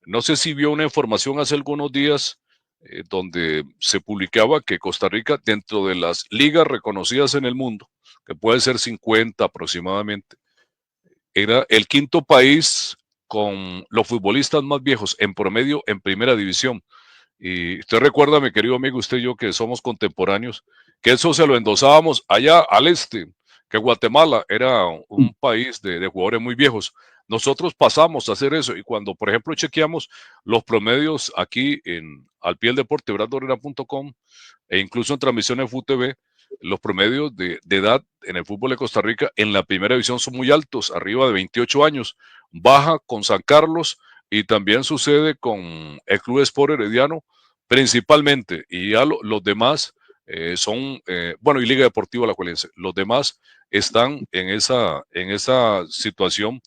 No sé si vio una información hace algunos días donde se publicaba que Costa Rica, dentro de las ligas reconocidas en el mundo, que puede ser 50 aproximadamente, era el quinto país con los futbolistas más viejos en promedio en primera división. Y usted recuerda, mi querido amigo, usted y yo que somos contemporáneos, que eso se lo endosábamos allá al este, que Guatemala era un país de jugadores muy viejos. Nosotros pasamos a hacer eso y cuando, por ejemplo, chequeamos los promedios aquí en al pie del deporte, brandorera.com, e incluso en transmisiones FUTV, los promedios de edad en el fútbol de Costa Rica en la primera división son muy altos, arriba de 28 años. Baja con San Carlos y también sucede con el Club Sport Herediano, principalmente, y ya los demás son, bueno, y Liga Deportiva Alajuelense, los demás están en esa situación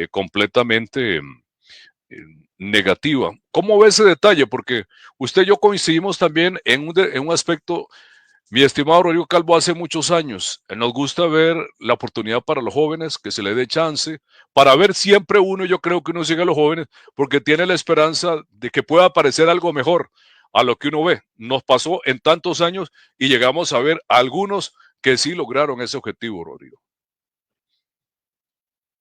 completamente negativa. ¿Cómo ve ese detalle? Porque usted y yo coincidimos también en un aspecto, mi estimado Rodrigo Calvo, hace muchos años. Nos gusta ver la oportunidad para los jóvenes, que se les dé chance, para ver siempre uno, yo creo que uno sigue a los jóvenes, porque tiene la esperanza de que pueda aparecer algo mejor a lo que uno ve. Nos pasó en tantos años y llegamos a ver a algunos que sí lograron ese objetivo, Rodrigo.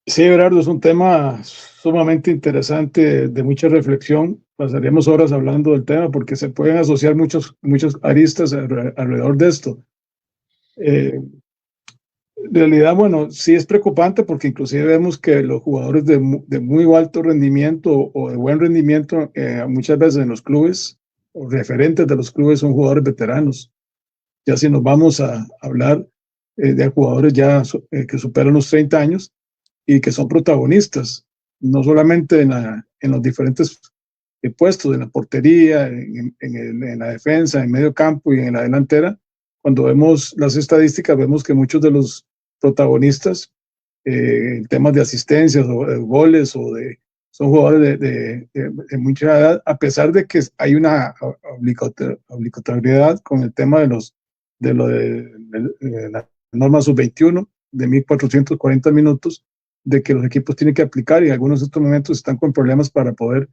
Sí, Gerardo, es un tema sumamente interesante, de mucha reflexión. Pasaríamos horas hablando del tema porque se pueden asociar muchos aristas alrededor de esto. En realidad, bueno, sí es preocupante porque inclusive vemos que los jugadores de muy alto rendimiento o de buen rendimiento, muchas veces en los clubes o referentes de los clubes son jugadores veteranos. Ya si nos vamos a hablar de jugadores ya que superan los 30 años y que son protagonistas, no solamente en los diferentes puestos, en la portería, en la defensa, en medio campo y en la delantera. Cuando vemos las estadísticas, vemos que muchos de los protagonistas en temas de asistencias o de goles son jugadores de mucha edad, a pesar de que hay una obligatoriedad con el tema de la norma sub-21 de 1.440 minutos, de que los equipos tienen que aplicar, y algunos de estos momentos están con problemas para poder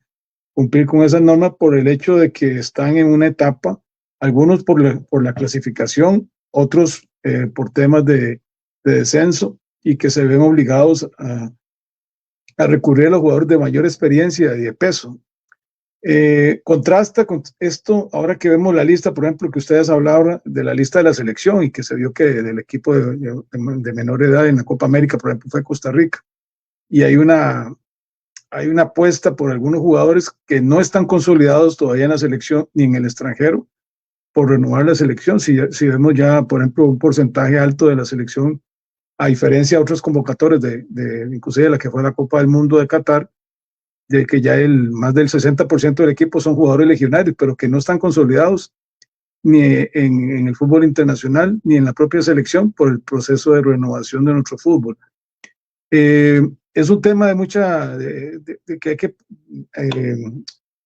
cumplir con esa norma por el hecho de que están en una etapa, algunos por la clasificación, otros por temas de descenso, y que se ven obligados a recurrir a los jugadores de mayor experiencia y de peso. Contrasta con esto, ahora que vemos la lista, por ejemplo, que ustedes hablaban de la lista de la selección y que se vio que del equipo de menor edad en la Copa América, por ejemplo, fue Costa Rica, y hay una apuesta por algunos jugadores que no están consolidados todavía en la selección ni en el extranjero por renovar la selección. Si vemos ya, por ejemplo, un porcentaje alto de la selección, a diferencia de otros convocatorios, inclusive de la que fue la Copa del Mundo de Qatar, de que ya más del 60% del equipo son jugadores legionarios, pero que no están consolidados ni en el fútbol internacional ni en la propia selección por el proceso de renovación de nuestro fútbol. Es un tema de que hay que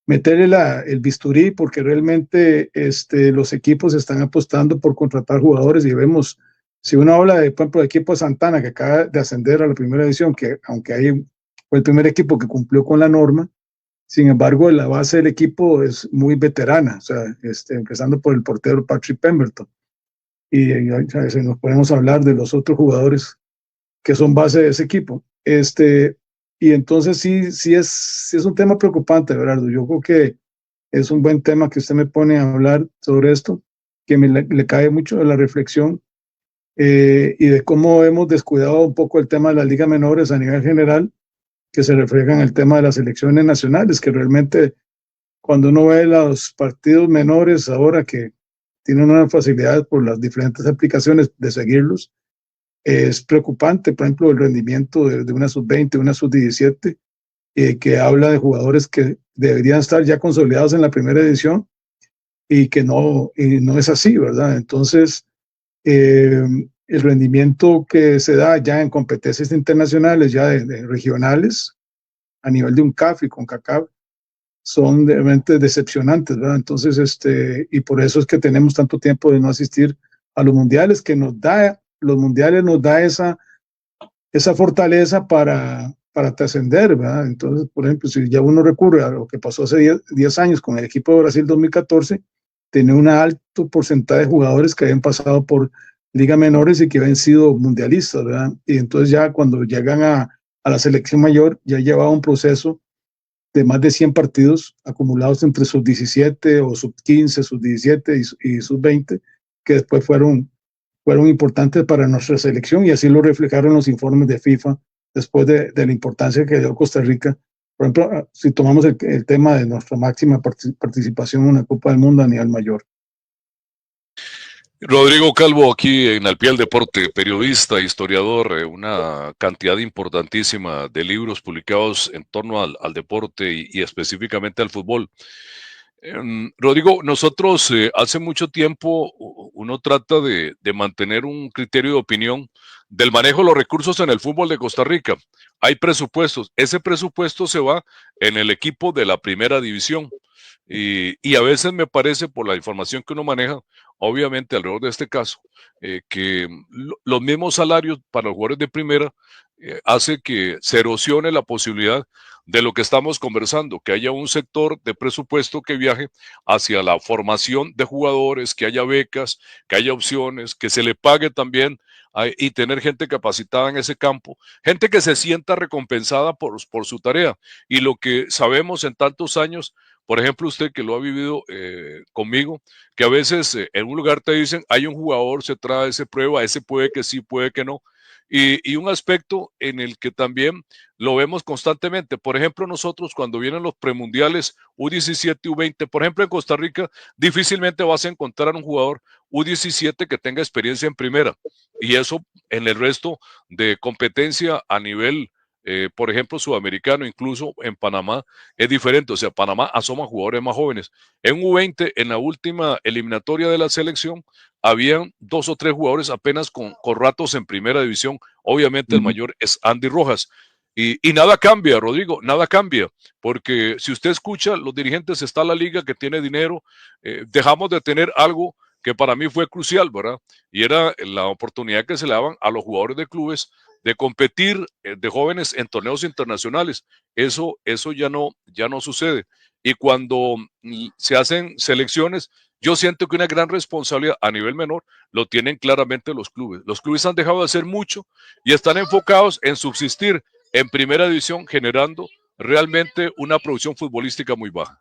meterle el bisturí, porque realmente los equipos están apostando por contratar jugadores, y vemos, si uno habla de, por ejemplo, el equipo de Santana, que acaba de ascender a la primera división, que aunque fue el primer equipo que cumplió con la norma, sin embargo, la base del equipo es muy veterana, o sea, empezando por el portero Patrick Pemberton, y a veces nos podemos hablar de los otros jugadores que son base de ese equipo. Y entonces sí es un tema preocupante, Gerardo. Yo creo que es un buen tema que usted me pone a hablar sobre esto, que le cae mucho de la reflexión, y de cómo hemos descuidado un poco el tema de las ligas menores a nivel general, que se refleja en el tema de las selecciones nacionales, que realmente cuando uno ve los partidos menores ahora, que tienen una facilidad por las diferentes aplicaciones de seguirlos, es preocupante. Por ejemplo, el rendimiento de una sub-20, una sub-17, que habla de jugadores que deberían estar ya consolidados en la primera edición y no es así, ¿verdad? Entonces, el rendimiento que se da ya en competencias internacionales, ya de regionales, a nivel de UNCAF y CONCACAF, son realmente decepcionantes, ¿verdad? Entonces, y por eso es que tenemos tanto tiempo de no asistir a los mundiales, los mundiales nos da esa fortaleza para para trascender, ¿verdad? Entonces, por ejemplo, si ya uno recurre a lo que pasó hace 10 años con el equipo de Brasil 2014, tenía un alto porcentaje de jugadores que habían pasado por liga menores y que habían sido mundialistas, ¿verdad? Y entonces ya cuando llegan a la selección mayor, ya llevaba un proceso de más de 100 partidos acumulados entre sus 17 o sub 15, sub 17 y sub 20, que después fueron importantes para nuestra selección y así lo reflejaron los informes de FIFA después de la importancia que dio Costa Rica. Por ejemplo, si tomamos el tema de nuestra máxima participación en una Copa del Mundo a nivel mayor. Rodrigo Calvo, aquí en Al Pie del Deporte, periodista, historiador, una cantidad importantísima de libros publicados en torno al deporte y específicamente al fútbol. Rodrigo, nosotros hace mucho tiempo uno trata de mantener un criterio de opinión del manejo de los recursos en el fútbol de Costa Rica. Hay presupuestos, ese presupuesto se va en el equipo de la primera división. Y a veces me parece, por la información que uno maneja, obviamente alrededor de este caso, que los mismos salarios para los jugadores de primera hace que se erosione la posibilidad de lo que estamos conversando, que haya un sector de presupuesto que viaje hacia la formación de jugadores, que haya becas, que haya opciones, que se le pague también y tener gente capacitada en ese campo, gente que se sienta recompensada por su tarea. Y lo que sabemos en tantos años, por ejemplo, usted que lo ha vivido conmigo, que a veces en un lugar te dicen, hay un jugador, se trae, se prueba, ese puede que sí, puede que no. Y un aspecto en el que también lo vemos constantemente. Por ejemplo, nosotros cuando vienen los premundiales U17, U20, por ejemplo, en Costa Rica, difícilmente vas a encontrar un jugador U17 que tenga experiencia en primera. Y eso en el resto de competencia a nivel, por ejemplo, sudamericano, incluso en Panamá, es diferente. O sea, Panamá asoma jugadores más jóvenes. En U20, en la última eliminatoria de la selección, habían 2 o 3 jugadores apenas con ratos en primera división. Obviamente el mayor es Andy Rojas. Y nada cambia, Rodrigo, nada cambia, porque si usted escucha, los dirigentes, está la liga que tiene dinero, dejamos de tener algo que para mí fue crucial, ¿verdad? Y era la oportunidad que se le daban a los jugadores de clubes de competir de jóvenes en torneos internacionales. Eso ya no sucede. Y cuando se hacen selecciones, yo siento que una gran responsabilidad a nivel menor lo tienen claramente los clubes. Los clubes han dejado de hacer mucho y están enfocados en subsistir en primera división, generando realmente una producción futbolística muy baja.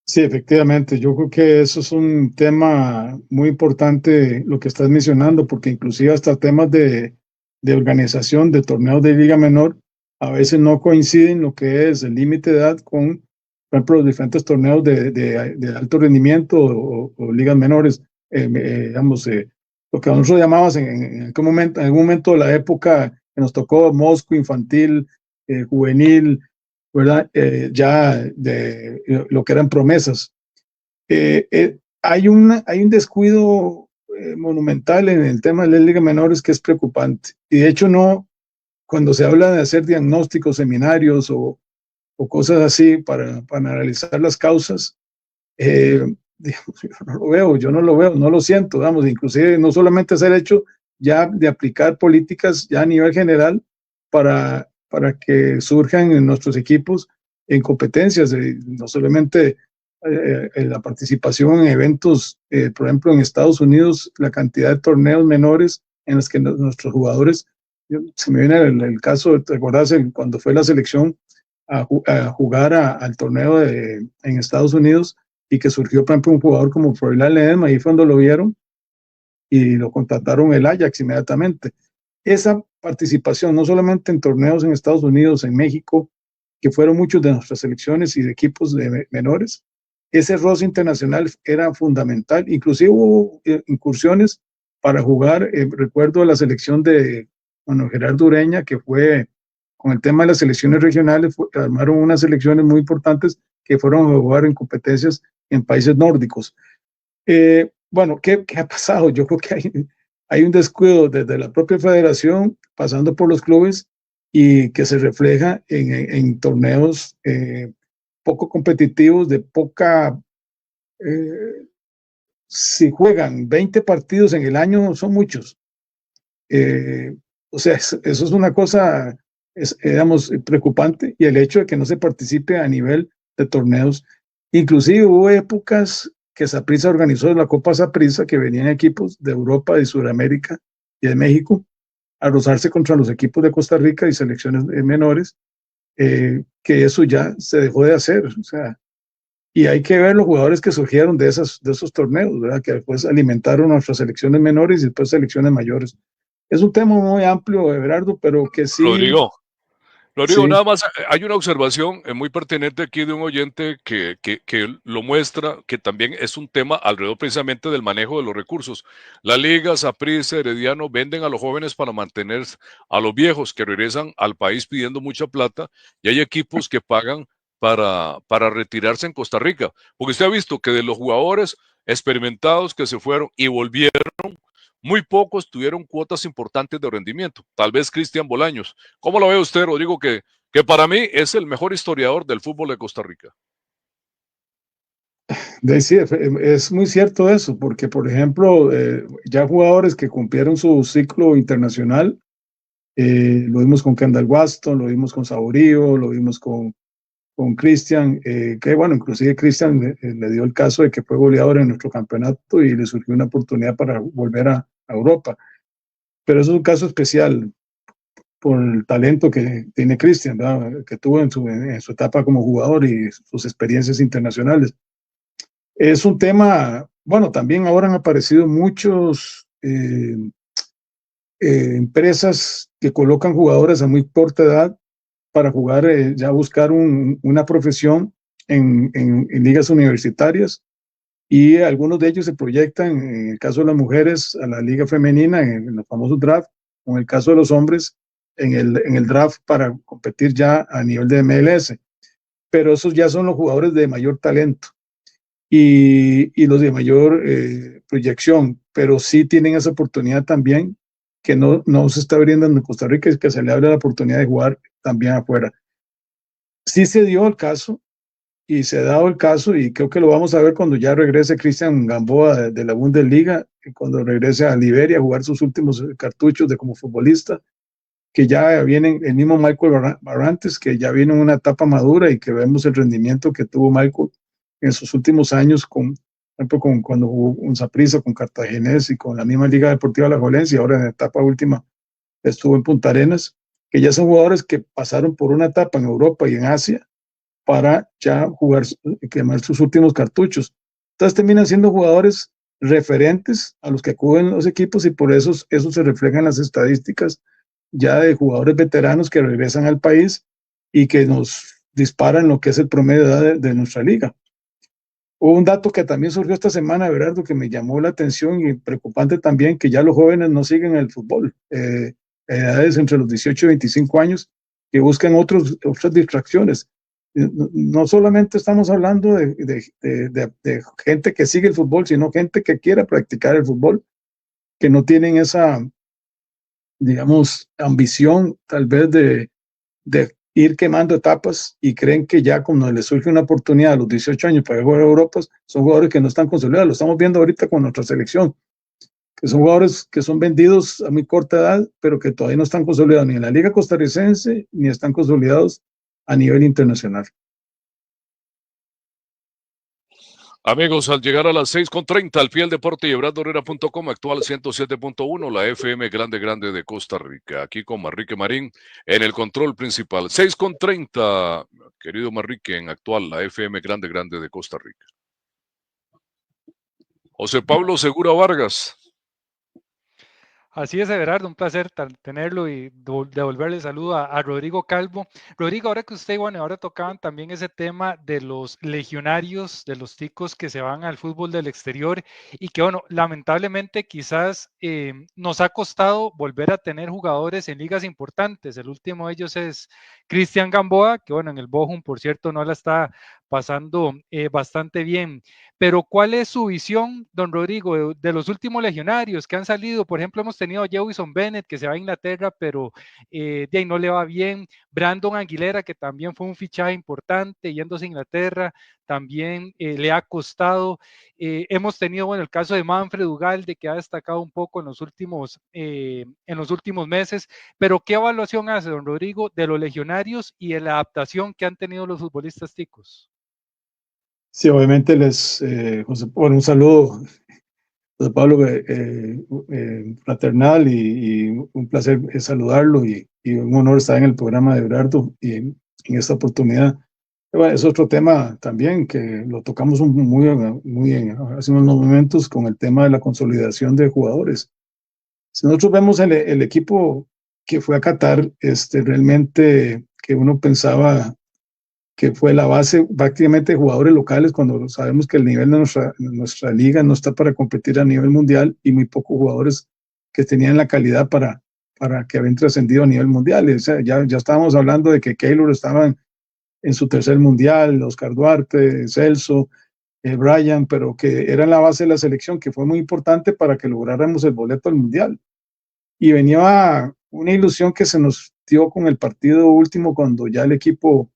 Sí, efectivamente, yo creo que eso es un tema muy importante lo que estás mencionando, porque inclusive hasta temas de organización de torneos de liga menor a veces no coinciden lo que es el límite de edad con, por ejemplo, los diferentes torneos de alto rendimiento o ligas menores, digamos, lo que nosotros llamamos en algún momento de la época que nos tocó Mosco, infantil, juvenil, ¿verdad? Ya de lo que eran promesas. Hay un descuido monumental en el tema de las ligas menores que es preocupante. Y de hecho no, cuando se habla de hacer diagnósticos, seminarios o cosas así para analizar las causas, digamos, yo no lo veo, no lo siento, vamos, inclusive no solamente es el hecho ya de aplicar políticas ya a nivel general para que surjan en nuestros equipos en competencias, no solamente en la participación en eventos, por ejemplo, en Estados Unidos, la cantidad de torneos menores en los que nuestros jugadores, se me viene el caso, ¿te acordás cuando fue la selección a jugar al torneo en Estados Unidos y que surgió, por ejemplo, un jugador como Froilán Ledesma, ahí fue cuando lo vieron y lo contrataron el Ajax inmediatamente. Esa participación, no solamente en torneos en Estados Unidos, en México, que fueron muchos de nuestras selecciones y de equipos de menores, ese roce internacional era fundamental. Inclusive hubo incursiones para jugar, recuerdo la selección de Gerardo Ureña, que fue con el tema de las selecciones regionales, armaron unas selecciones muy importantes que fueron a jugar en competencias en países nórdicos. Bueno, ¿qué ha pasado? Yo creo que hay un descuido desde la propia federación, pasando por los clubes, y que se refleja en torneos poco competitivos, de poca... si juegan 20 partidos en el año, son muchos. O sea, eso es una cosa digamos, preocupante, y el hecho de que no se participe a nivel de torneos. Inclusive hubo épocas que Saprissa organizó la Copa Saprissa, que venían equipos de Europa, de Sudamérica y de México a rozarse contra los equipos de Costa Rica y selecciones menores, que eso ya se dejó de hacer. O sea, y hay que ver los jugadores que surgieron de esos torneos, ¿verdad? Que después alimentaron nuestras selecciones menores y después selecciones mayores. Es un tema muy amplio, Everardo, pero que sí. Rodrigo, Sí, nada más hay una observación muy pertinente aquí de un oyente que lo muestra, que también es un tema alrededor precisamente del manejo de los recursos. La Liga, Saprissa, Herediano venden a los jóvenes para mantener a los viejos que regresan al país pidiendo mucha plata, y hay equipos que pagan para retirarse en Costa Rica. Porque usted ha visto que de los jugadores experimentados que se fueron y volvieron, muy pocos tuvieron cuotas importantes de rendimiento. Tal vez Cristian Bolaños. ¿Cómo lo ve usted, Rodrigo, que para mí es el mejor historiador del fútbol de Costa Rica? sí, es muy cierto eso, porque por ejemplo, ya jugadores que cumplieron su ciclo internacional, lo vimos con Kendall Waston, lo vimos con Saborío, lo vimos con Cristian, que bueno, inclusive Cristian le dio el caso de que fue goleador en nuestro campeonato y le surgió una oportunidad para volver a Europa. Pero eso es un caso especial por el talento que tiene Cristian, que tuvo en su etapa como jugador y sus experiencias internacionales. Es un tema, bueno, también ahora han aparecido muchos empresas que colocan jugadores a muy corta edad para jugar, ya buscar una profesión en ligas universitarias, y algunos de ellos se proyectan, en el caso de las mujeres, a la liga femenina, en los famosos draft, o en el caso de los hombres, en el draft para competir ya a nivel de MLS. Pero esos ya son los jugadores de mayor talento y los de mayor proyección, pero sí tienen esa oportunidad también que no se está abriendo en Costa Rica, es que se le abre la oportunidad de jugar también afuera. Sí se dio el caso y se ha dado el caso, y creo que lo vamos a ver cuando ya regrese Cristian Gamboa de la Bundesliga, cuando regrese a Liberia a jugar sus últimos cartuchos de como futbolista, que ya vienen el mismo Michael Barrantes, que ya viene en una etapa madura y que vemos el rendimiento que tuvo Michael en sus últimos años, por ejemplo, cuando jugó con Saprissa, con Cartaginés y con la misma Liga Deportiva La Jolense, y ahora en la etapa última estuvo en Punta Arenas, que ya son jugadores que pasaron por una etapa en Europa y en Asia para ya jugar, quemar sus últimos cartuchos. Entonces terminan siendo jugadores referentes a los que acuden los equipos, y por eso se refleja en las estadísticas ya de jugadores veteranos que regresan al país y que nos disparan lo que es el promedio de edad de nuestra liga. Hubo un dato que también surgió esta semana, Berardo, que me llamó la atención y preocupante también, que ya los jóvenes no siguen el fútbol, edades entre los 18 y 25 años, que buscan otras distracciones. No solamente estamos hablando de gente que sigue el fútbol, sino gente que quiera practicar el fútbol, que no tienen esa, digamos, ambición tal vez de ir quemando etapas, y creen que ya cuando les surge una oportunidad a los 18 años para jugar a Europa, son jugadores que no están consolidados. Lo estamos viendo ahorita con nuestra selección, que son jugadores que son vendidos a muy corta edad, pero que todavía no están consolidados ni en la Liga Costarricense, ni están consolidados a nivel internacional. Amigos, al llegar a las 6:30 al pie del deporte y Herrera.com, actual 107.1, la FM grande grande de Costa Rica. Aquí con Marrique Marín en el control principal. 6:30, querido Marrique, en actual, la FM grande grande de Costa Rica. José Pablo Segura Vargas. Así es, Everardo, un placer tenerlo y devolverle el saludo a Rodrigo Calvo. Rodrigo, ahora que usted, bueno, ahora tocaban también ese tema de los legionarios, de los ticos que se van al fútbol del exterior y que, bueno, lamentablemente quizás nos ha costado volver a tener jugadores en ligas importantes. El último de ellos es Cristian Gamboa, que, bueno, en el Bochum, por cierto, no la está pasando bastante bien. Pero ¿cuál es su visión, don Rodrigo, de los últimos legionarios que han salido? Por ejemplo, hemos tenido a Jewison Bennett, que se va a Inglaterra, pero de ahí no le va bien. Brandon Aguilera, que también fue un fichaje importante yéndose a Inglaterra, también le ha costado. Hemos tenido, bueno, el caso de Manfred Ugalde, que ha destacado un poco en los últimos meses, pero ¿qué evaluación hace, don Rodrigo, de los legionarios y de la adaptación que han tenido los futbolistas ticos? Sí, obviamente bueno, un saludo, José Pablo, fraternal y un placer saludarlo y un honor estar en el programa de Everardo y en esta oportunidad. Bueno, es otro tema también que lo tocamos hace unos momentos con el tema de la consolidación de jugadores. Si nosotros vemos el equipo que fue a Qatar, realmente que uno pensaba que fue la base prácticamente de jugadores locales, cuando sabemos que el nivel de nuestra liga no está para competir a nivel mundial y muy pocos jugadores que tenían la calidad para que habían trascendido a nivel mundial. O sea, ya estábamos hablando de que Keylor estaba en su tercer mundial, Oscar Duarte, Celso, Brian, pero que era la base de la selección, que fue muy importante para que lográramos el boleto al mundial. Y venía una ilusión que se nos dio con el partido último, cuando ya el equipo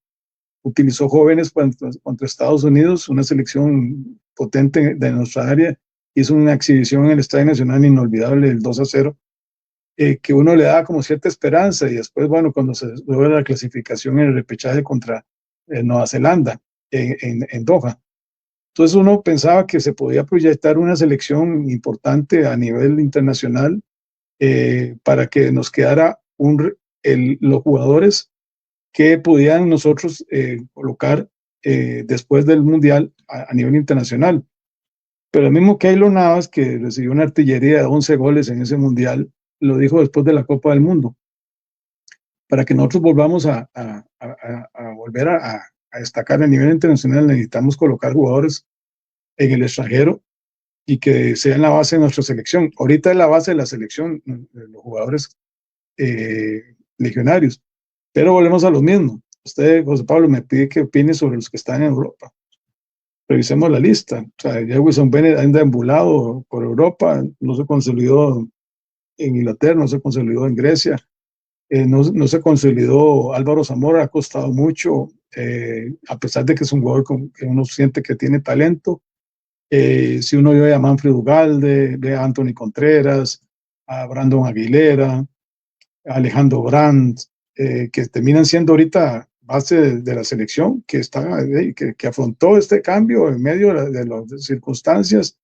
utilizó jóvenes contra Estados Unidos, una selección potente de nuestra área, hizo una exhibición en el Estadio Nacional inolvidable, el 2-0, que uno le daba como cierta esperanza, y después, bueno, cuando se logra la clasificación en el repechaje contra Nueva Zelanda, en Doha. Entonces uno pensaba que se podía proyectar una selección importante a nivel internacional, para que nos quedara los jugadores que podían nosotros colocar después del Mundial a nivel internacional. Pero el mismo Keylor Navas, que recibió una artillería de 11 goles en ese Mundial, lo dijo después de la Copa del Mundo: para que nosotros volvamos a volver a destacar a nivel internacional, necesitamos colocar jugadores en el extranjero y que sean la base de nuestra selección. Ahorita es la base de la selección, los jugadores legionarios. Pero volvemos a lo mismo. Usted, José Pablo, me pide que opine sobre los que están en Europa. Revisemos la lista. O sea, Jefferson Bennett anda embulado por Europa, no se consolidó en Inglaterra, no se consolidó en Grecia, no se consolidó. Álvaro Zamora ha costado mucho, a pesar de que es un jugador que uno siente que tiene talento. Si uno ve a Manfred Ugalde, ve a Anthony Contreras, a Brandon Aguilera, a Alejandro Brandt, que terminan siendo ahorita base de la selección, que afrontó este cambio en medio de las circunstancias.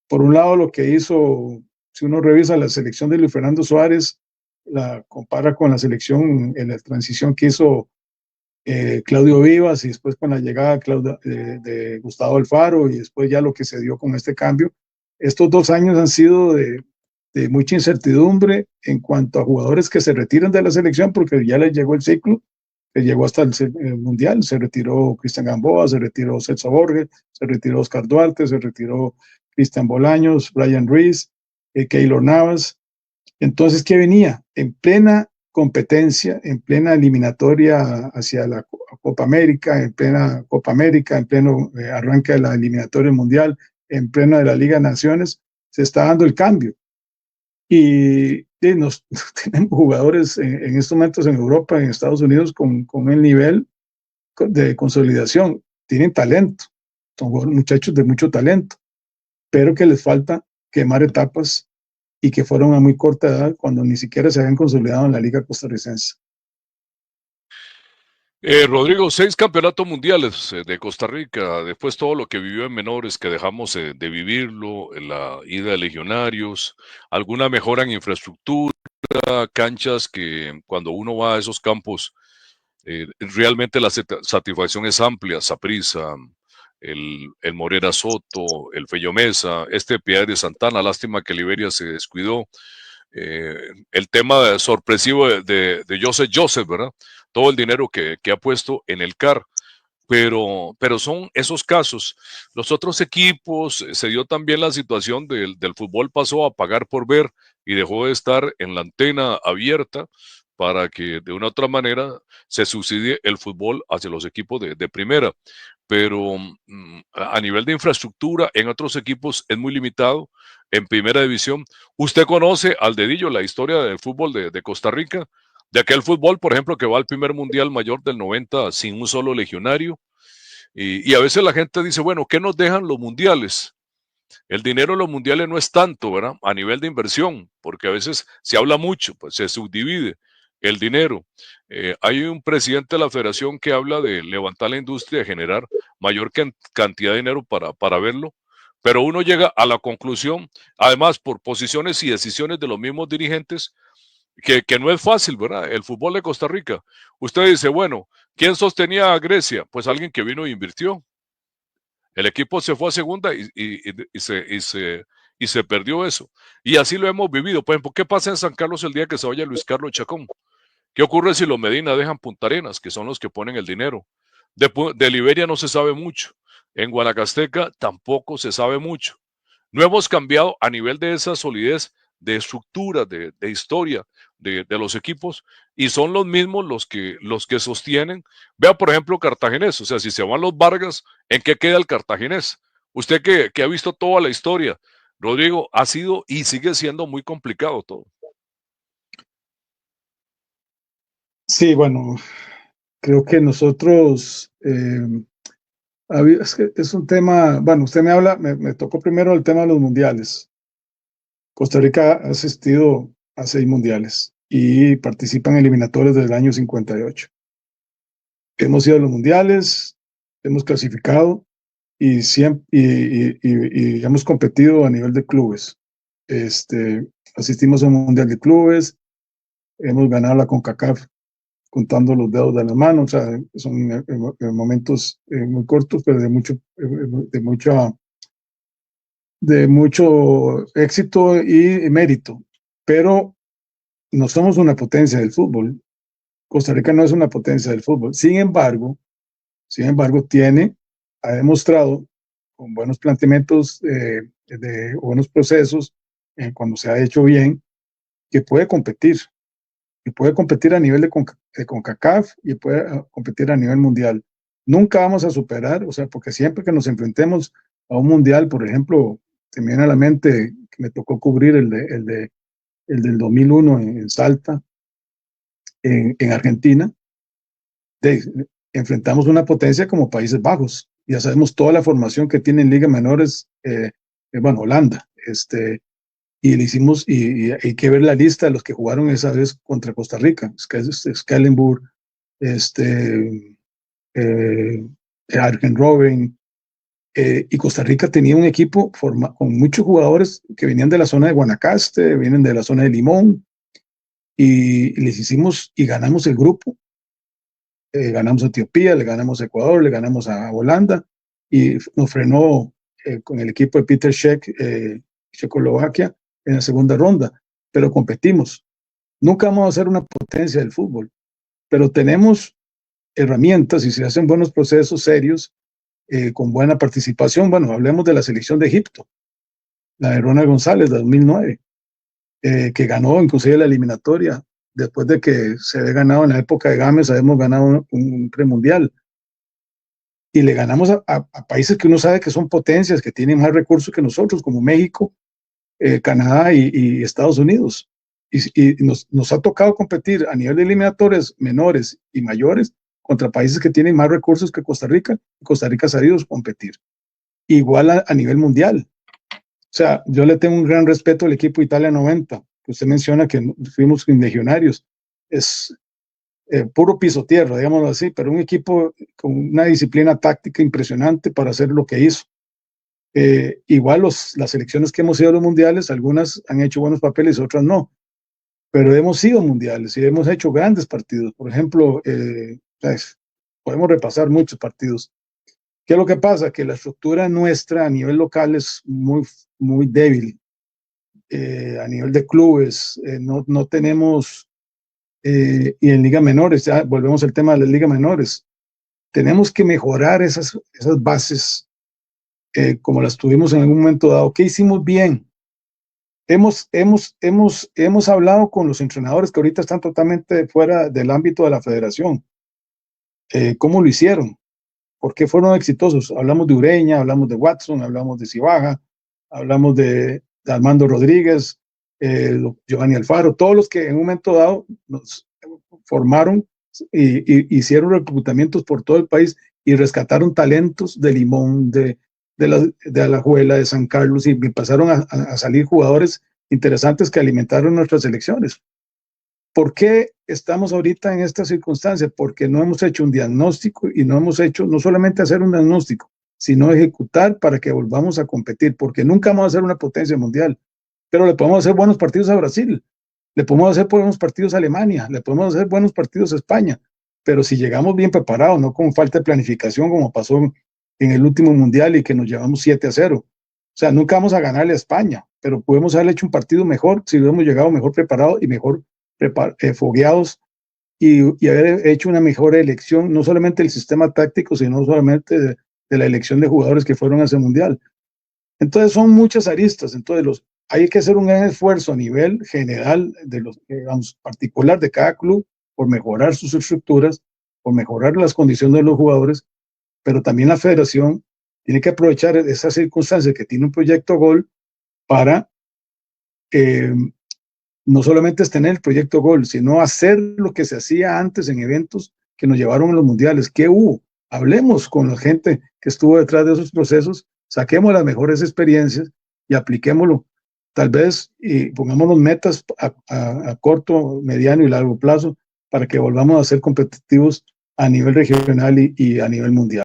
Por un lado, lo que hizo, si uno revisa la selección de Luis Fernando Suárez, la compara con la selección en la transición que hizo Claudio Vivas, y después con la llegada de Gustavo Alfaro, y después ya lo que se dio con este cambio. Estos 2 años han sido de mucha incertidumbre en cuanto a jugadores que se retiran de la selección, porque ya les llegó el ciclo, que llegó hasta el Mundial. Se retiró Cristian Gamboa, se retiró Celso Borges, se retiró Oscar Duarte, se retiró Cristian Bolaños, Brian Ruiz, Keylor Navas. Entonces, ¿qué venía? En plena competencia, en plena eliminatoria hacia la Copa América, en plena Copa América, en pleno arranque de la eliminatoria mundial, en pleno de la Liga de Naciones, se está dando el cambio. Y tenemos jugadores en estos momentos en Europa, en Estados Unidos, con el nivel de consolidación. Tienen talento, son muchachos de mucho talento, pero que les falta quemar etapas, y que fueron a muy corta edad, cuando ni siquiera se habían consolidado en la Liga Costarricense. Rodrigo, 6 campeonatos mundiales de Costa Rica, después todo lo que vivió en menores, que dejamos de vivirlo, la ida de legionarios, alguna mejora en infraestructura, canchas que cuando uno va a esos campos, realmente la satisfacción es amplia. Saprissa, el Morera Soto, el Fello Mesa, Piedad de Santana, lástima que Liberia se descuidó. El tema sorpresivo de Joseph, ¿verdad? Todo el dinero que ha puesto en el CAR, pero son esos casos. Los otros equipos, se dio también la situación del fútbol, pasó a pagar por ver y dejó de estar en la antena abierta para que de una u otra manera se subsidie el fútbol hacia los equipos de primera. Pero a nivel de infraestructura en otros equipos es muy limitado. En primera división, usted conoce al dedillo la historia del fútbol de Costa Rica, de aquel fútbol, por ejemplo, que va al primer mundial mayor del 90 sin un solo legionario. Y a veces la gente dice, bueno, ¿qué nos dejan los mundiales? el dinero en los mundiales no es tanto, ¿verdad? A nivel de inversión, porque a veces se habla mucho, pues se subdivide el dinero. Hay un presidente de la federación que habla de levantar la industria, de generar mayor cantidad de dinero para verlo, pero uno llega a la conclusión, además por posiciones y decisiones de los mismos dirigentes, que no es fácil, ¿verdad? El fútbol de Costa Rica. Usted dice, bueno, ¿quién sostenía a Grecia? Pues alguien que vino e invirtió. El equipo se fue a segunda y se perdió eso. Y así lo hemos vivido. Por ejemplo, ¿qué pasa en San Carlos el día que se vaya Luis Carlos Chacón? ¿Qué ocurre si los Medina dejan Punta Arenas, que son los que ponen el dinero? De Liberia no se sabe mucho. En Guanacasteca tampoco se sabe mucho. No hemos cambiado a nivel de esa solidez de estructura, de historia de los equipos, y son los mismos los que sostienen. Vea, por ejemplo, Cartaginés, o sea, si se van los Vargas, ¿en qué queda el Cartaginés? Usted que ha visto toda la historia, Rodrigo, ha sido y sigue siendo muy complicado todo. Sí, bueno, creo que nosotros, es que es un tema, bueno, usted me habla, me tocó primero el tema de los mundiales. Costa Rica ha asistido a 6 mundiales y participa en eliminatorios desde el año 58. Hemos ido a los mundiales, hemos clasificado y, siempre, y hemos competido a nivel de clubes. Asistimos a un mundial de clubes, hemos ganado la CONCACAF contando los dedos de las manos, o sea, son momentos muy cortos, pero de mucho éxito y mérito. Pero no somos una potencia del fútbol. Costa Rica no es una potencia del fútbol. Sin embargo, ha demostrado con buenos planteamientos, de buenos procesos, cuando se ha hecho bien, que puede competir. Y puede competir a nivel de CONCACAF y puede competir a nivel mundial. Nunca vamos a superar, o sea, porque siempre que nos enfrentemos a un mundial, por ejemplo, se me viene a la mente que me tocó cubrir el del 2001 en Salta, en Argentina, enfrentamos una potencia como Países Bajos. Ya sabemos toda la formación que tienen ligas menores, bueno, Holanda, y le hicimos, y hay que ver la lista de los que jugaron esa vez contra Costa Rica, Schellenburg, Arjen Robben, y Costa Rica tenía un equipo con muchos jugadores que venían de la zona de Guanacaste, vienen de la zona de Limón, y les hicimos y ganamos el grupo. Ganamos a Etiopía, le ganamos a Ecuador, le ganamos a Holanda, y nos frenó con el equipo de Peter Cech, Checoslovaquia, en la segunda ronda, pero competimos. Nunca vamos a ser una potencia del fútbol, pero tenemos herramientas y se hacen buenos procesos serios, con buena participación. Bueno, hablemos de la selección de Egipto, la de Ronald González, de 2009, que ganó inclusive la eliminatoria, después de que se había ganado en la época de Gámez, habíamos ganado un premundial. Y le ganamos a países que uno sabe que son potencias, que tienen más recursos que nosotros, como México, Canadá y Estados Unidos. Y nos ha tocado competir a nivel de eliminatorias menores y mayores contra países que tienen más recursos que Costa Rica, y Costa Rica ha sabido competir. Igual a nivel mundial. O sea, yo le tengo un gran respeto al equipo Italia 90, que usted menciona que fuimos legionarios. Es puro piso tierra, digámoslo así, pero un equipo con una disciplina táctica impresionante para hacer lo que hizo. Igual las selecciones que hemos ido a los mundiales, algunas han hecho buenos papeles, otras no, pero hemos ido a mundiales y hemos hecho grandes partidos. Por ejemplo, podemos repasar muchos partidos. ¿Qué es lo que pasa? Que la estructura nuestra a nivel local es muy, muy débil. A nivel de clubes, no tenemos, y en ligas menores, ya volvemos al tema de las ligas menores, tenemos que mejorar esas bases, como las tuvimos en algún momento dado. ¿Qué hicimos bien? Hemos hablado con los entrenadores que ahorita están totalmente fuera del ámbito de la federación. ¿Cómo lo hicieron? ¿Por qué fueron exitosos? Hablamos de Ureña, hablamos de Watson, hablamos de Cibaja, hablamos de Armando Rodríguez, Giovanni Alfaro, todos los que en un momento dado nos formaron y hicieron reclutamientos por todo el país y rescataron talentos de Limón, de de Alajuela, de San Carlos, y empezaron a salir jugadores interesantes que alimentaron nuestras selecciones. ¿Por qué estamos ahorita en esta circunstancia? Porque no hemos hecho un diagnóstico y no hemos hecho, no solamente hacer un diagnóstico, sino ejecutar para que volvamos a competir, porque nunca vamos a ser una potencia mundial, pero le podemos hacer buenos partidos a Brasil, le podemos hacer buenos partidos a Alemania, le podemos hacer buenos partidos a España, pero si llegamos bien preparados, no con falta de planificación como pasó en el último mundial y que nos llevamos 7-0. O sea, nunca vamos a ganarle a España, pero podemos haber hecho un partido mejor si hubiéramos llegado mejor preparados y mejor fogueados y haber hecho una mejor elección, no solamente del sistema táctico, sino solamente de la elección de jugadores que fueron a ese mundial. Entonces son muchas aristas, entonces hay que hacer un gran esfuerzo a nivel general, digamos, particular de cada club, por mejorar sus estructuras, por mejorar las condiciones de los jugadores, pero también la federación tiene que aprovechar esa circunstancia que tiene un proyecto Gol para no solamente es tener el proyecto Gol, sino hacer lo que se hacía antes en eventos que nos llevaron a los mundiales. ¿Qué hubo? Hablemos con la gente que estuvo detrás de esos procesos, saquemos las mejores experiencias y apliquémoslo. Tal vez y pongámonos metas a corto, mediano y largo plazo para que volvamos a ser competitivos a nivel regional y a nivel mundial.